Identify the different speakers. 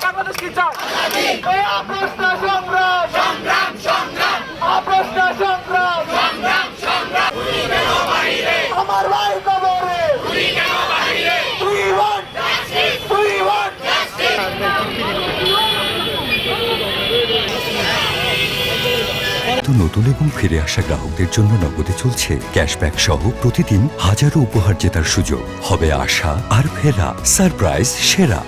Speaker 1: বাংলাদেশ কি চায়? এই অপ্রশ্ন সংগ্রাম, অপ্রশ্ন সংগ্রাম, আমার ভাই কবরে, We want justice.
Speaker 2: নতুন এবং ফিরে আসা গ্রাহকদের জন্য নগদে চলছে ক্যাশব্যাক সহ প্রতিদিন হাজারো উপহার জেতার সুযোগ। হবে আশা আর ফেরা, সারপ্রাইজ সেরা।